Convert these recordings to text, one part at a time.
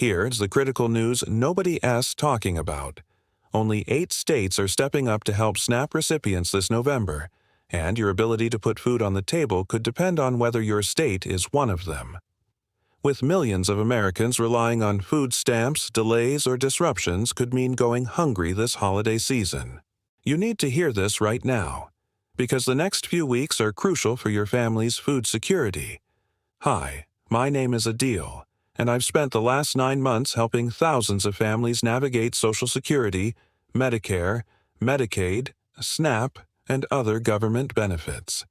Here's the critical news nobody asks talking about. Only 8 states are stepping up to help SNAP recipients this November, and your ability to put food on the table could depend on whether your state is one of them. With millions of Americans relying on food stamps, delays or disruptions could mean going hungry this holiday season. You need to hear this right now, because the next few weeks are crucial for your family's food security. Hi, my name is Adil, and I've spent the last 9 months helping thousands of families navigate Social Security, Medicare, Medicaid, SNAP, and other government benefits.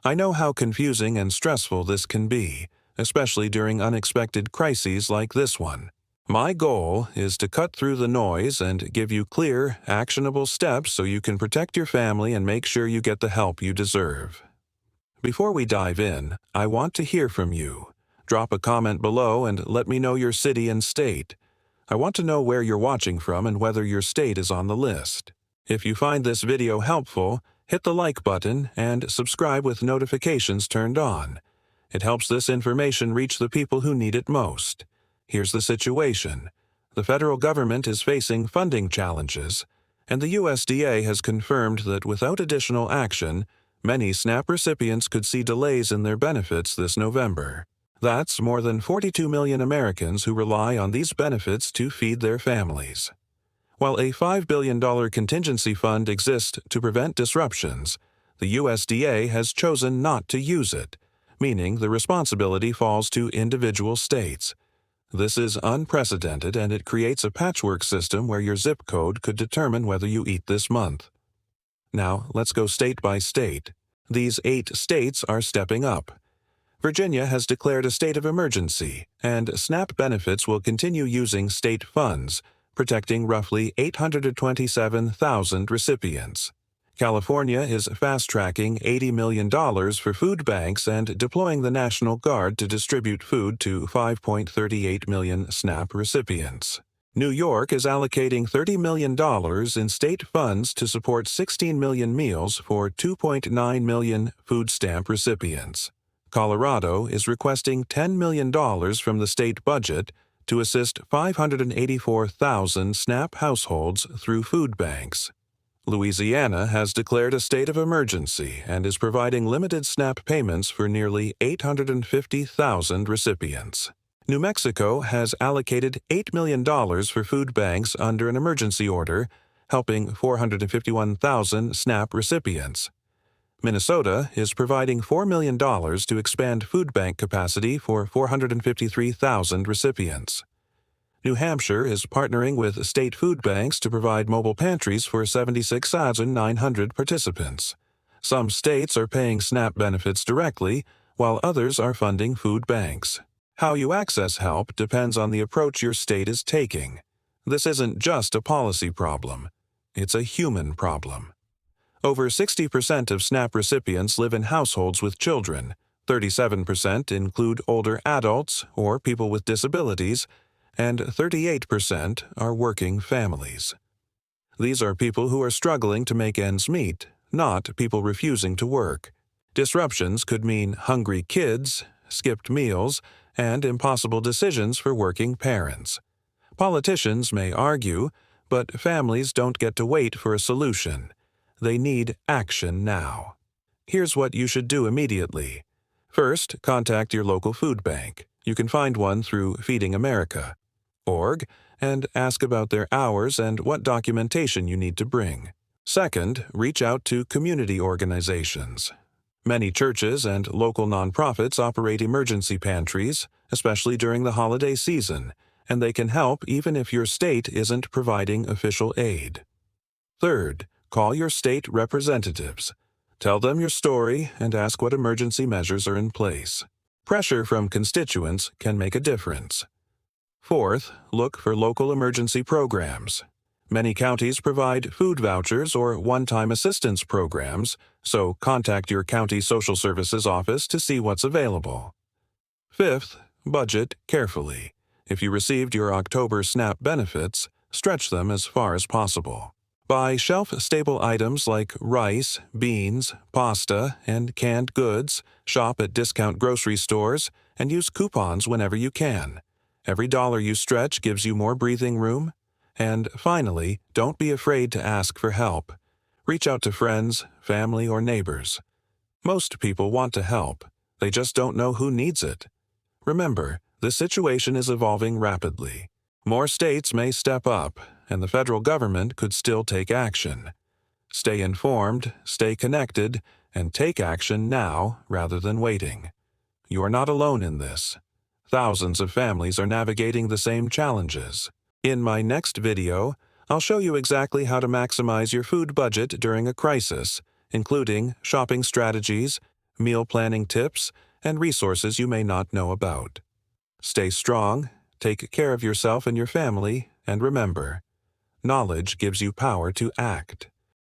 I know how confusing and stressful this can be, especially during unexpected crises like this one. My goal is to cut through the noise and give you clear, actionable steps so you can protect your family and make sure you get the help you deserve. Before we dive in, I want to hear from you. Drop a comment below and let me know your city and state. I want to know where you're watching from and whether your state is on the list. If you find this video helpful, hit the like button and subscribe with notifications turned on. It helps this information reach the people who need it most. Here's the situation. The federal government is facing funding challenges, and the USDA has confirmed that without additional action, many SNAP recipients could see delays in their benefits this November. That's more than 42 million Americans who rely on these benefits to feed their families. While a $5 billion contingency fund exists to prevent disruptions, the USDA has chosen not to use it, meaning the responsibility falls to individual states. This is unprecedented, and it creates a patchwork system where your zip code could determine whether you eat this month. Now, let's go state by state. These 8 states are stepping up. Virginia has declared a state of emergency, and SNAP benefits will continue using state funds, protecting roughly 827,000 recipients. California is fast-tracking $80 million for food banks and deploying the National Guard to distribute food to 5.38 million SNAP recipients. New York is allocating $30 million in state funds to support 16 million meals for 2.9 million food stamp recipients. Colorado is requesting $10 million from the state budget to assist 584,000 SNAP households through food banks. Louisiana has declared a state of emergency and is providing limited SNAP payments for nearly 850,000 recipients. New Mexico has allocated $8 million for food banks under an emergency order, helping 451,000 SNAP recipients. Minnesota is providing $4 million to expand food bank capacity for 453,000 recipients. New Hampshire is partnering with state food banks to provide mobile pantries for 76,900 participants. Some states are paying SNAP benefits directly, while others are funding food banks. How you access help depends on the approach your state is taking. This isn't just a policy problem. It's a human problem. Over 60% of SNAP recipients live in households with children, 37% include older adults or people with disabilities, and 38% are working families. These are people who are struggling to make ends meet, not people refusing to work. Disruptions could mean hungry kids, skipped meals, and impossible decisions for working parents. Politicians may argue, but families don't get to wait for a solution. They need action now. Here's what you should do immediately. First, contact your local food bank. You can find one through feedingamerica.org and ask about their hours and what documentation you need to bring. Second, reach out to community organizations. Many churches and local nonprofits operate emergency pantries, especially during the holiday season, and they can help even if your state isn't providing official aid. Third, call your state representatives. Tell them your story and ask what emergency measures are in place. Pressure from constituents can make a difference. Fourth, look for local emergency programs. Many counties provide food vouchers or one-time assistance programs, so contact your county social services office to see what's available. Fifth, budget carefully. If you received your October SNAP benefits, stretch them as far as possible. Buy shelf-stable items like rice, beans, pasta, and canned goods, shop at discount grocery stores, and use coupons whenever you can. Every dollar you stretch gives you more breathing room. And finally, don't be afraid to ask for help. Reach out to friends, family, or neighbors. Most people want to help. They just don't know who needs it. Remember, the situation is evolving rapidly. More states may step up, and the federal government could still take action. Stay informed, stay connected, and take action now rather than waiting. You are not alone in this. Thousands of families are navigating the same challenges. In my next video, I'll show you exactly how to maximize your food budget during a crisis, including shopping strategies, meal planning tips, and resources you may not know about. Stay strong, take care of yourself and your family, and remember, knowledge gives you power to act.